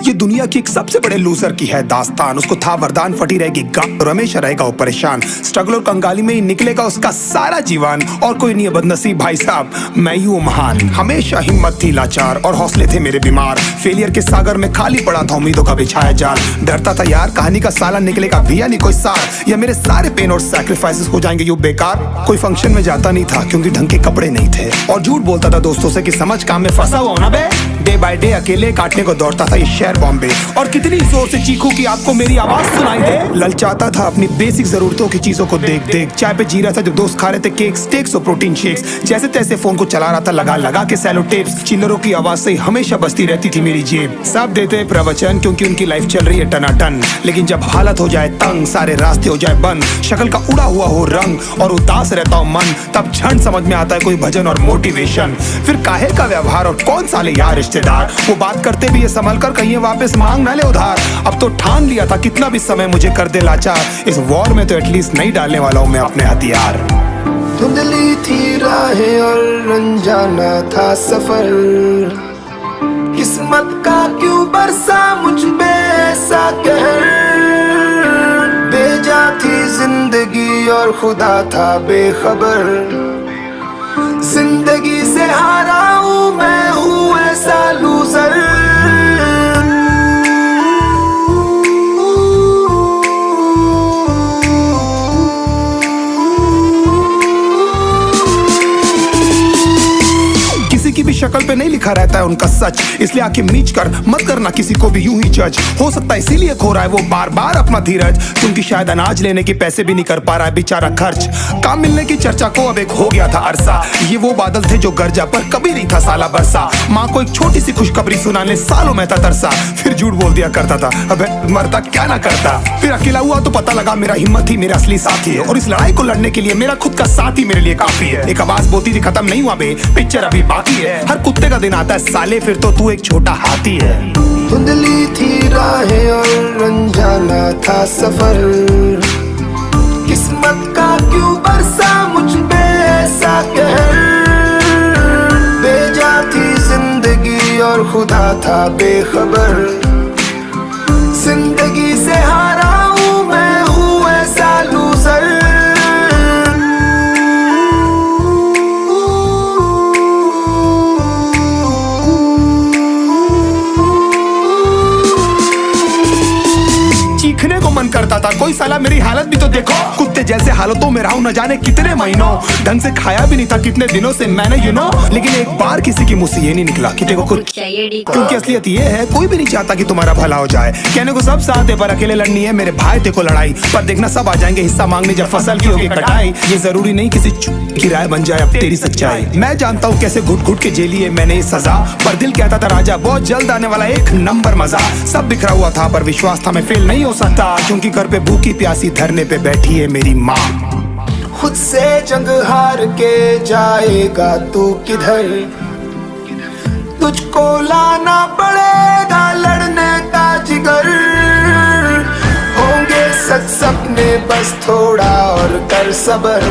ये दुनिया की एक सबसे बड़े लूजर की है दास्तान। उसको था वरदान, फटी रहेगी गांठ और हमेशा रहेगा वो परेशान। स्ट्रगल और कंगाली में ही निकलेगा उसका सारा जीवन। और कोई नहीं है बदनसीब भाई साहब, मैं ही हूँ महान। हमेशा हिम्मत थी लाचार और हौसले थे मेरे बीमार। फेलियर के सागर में खाली पड़ा था उम्मीदों का बिछाया जाल। डरता था यार कहानी का साला निकलेगा भी या नहीं कोई सार, या मेरे सारे पेन और सैक्रिफाइसेस हो जाएंगे यूं बेकार। कोई फंक्शन में जाता नहीं था क्योंकि ढंग के कपड़े नहीं थे, और झूठ बोलता था दोस्तों से कि समझ काम में फंसा हुआ ना बे। डे बाय डे अकेले काटने को दौड़ता था ये शहर बॉम्बे। और कितनी जोर से चीखूं कि आपको मेरी आवाज सुनाई दे। ललचाता था अपनी बेसिक जरूरतों की चीजों को देख देख। चाय पे जी रहा था जब दोस्त खा रहे थे केक, स्टेक्स और प्रोटीन शेक्स। जैसे तैसे फोन को चला रहा था लगा लगा के सैलो टेप्स। चिल्लरों की आवाज से हमेशा बजती रहती थी मेरी जेब। सब देते प्रवचन क्योंकि उनकी लाइफ चल रही है टनाटन, लेकिन जब हालत हो जाए तंग, सारे रास्ते हो जाए बंद, शक्ल का उड़ा हुआ हो रंग और उदास रहता हो मन, तब झंड समझ में आता है कोई भजन और मोटिवेशन। फिर काहे का व्यवहार और कौन साले यार रिश्तेदार, वो बात करते भी ये संभल कर कहीं वापस मांग ना ले उधार। अब तो ठान लिया था कितना भी समय मुझे कर दे लाचार, इस वॉर में तो एटलीस्ट नहीं डालने वाला हूं मैं अपने हथियार। धुंधली थी राहें और अनजाना था सफर, किस्मत का क्यों बरसा मुझ पे ऐसा कहर। बेजा थी जिंदगी और खुदा था बेखबर, जिंदगी से हारा हूँ मैं, हूँ ऐसा लूजर। किसी की भी शक्ल पे नहीं लिखा रहता है उनका सच, इसलिए आंखें मीच कर मत करना किसी को भी यूं ही जज। हो सकता है इसीलिए खो रहा है वो बार बार अपना धीरज, क्योंकि शायद अनाज लेने के पैसे भी नहीं कर पा रहा है बेचारा खर्च। काम मिलने की चर्चा को अब एक हो गया था अरसा, ये वो बादल थे जो गरजा पर कभी नहीं था साला बरसा। माँ को एक छोटी सी खुशखबरी सुनाने सालों में था तरसा, फिर झूठ बोल दिया करता था अबे मरता क्या ना करता। फिर अकेला हुआ तो पता लगा मेरा हिम्मत ही मेरा असली साथी है, और इस लड़ाई को लड़ने के लिए मेरा खुद का साथ ही मेरे लिए काफी है। एक आवाज बोलती थी खत्म नहीं हुआ बे, पिक्चर अभी बाकी है। हर कुत्ते का दिन आता है साले, फिर तो तू एक छोटा हाथी है। धुंधली थी राहें और अनजाना था सफर, किस्मत का क्यों बरसा मुझ पे ऐसा कहर। बेजा थी जिंदगी और खुदा था बेखबर, जिंदगी से हारा हूँ मैं, हूँ ऐसा लूजर। चीखने को मन करता था कोई साला मेरी हालत भी तो देखो। कुत्ते जैसे हालतों में रहा हूं न जाने कितने महीनों, ढंग से खाया भी नहीं था कितने दिनों से मैंने लेकिन एक बार किसी की मुंह से ये नहीं निकला कि देखो कुछ चाहिए। क्योंकि असलियत ये है कोई भी नहीं चाहता कि तुम्हारा भला हो जाए। कहने को सब साथ है पर अकेले लड़नी है मेरे भाई देखो लड़ाई, पर देखना सब आ जाएंगे हिस्सा मांगने जब फसल की होगी कटाई। ये जरूरी नहीं किसी की राय बन जाए अब तेरी सच्चाई। मैं जानता हूँ कैसे घुट घुट के झेली है मैंने ये सजा, पर दिल कहता था राजा बहुत जल्द आने वाला एक नंबर मजा। सब बिखरा हुआ था पर विश्वास था मैं फेल नहीं हो सकता, क्योंकि घर पे भूखी प्यासी धरने पे बैठी है मेरी माँ। खुद से जंग हार के जाएगा तू किधर, तुझको लाना पड़ेगा लड़ने का जिगर। होंगे सच सपने बस थोड़ा और कर सबर,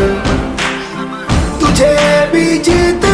तुझे भी जीत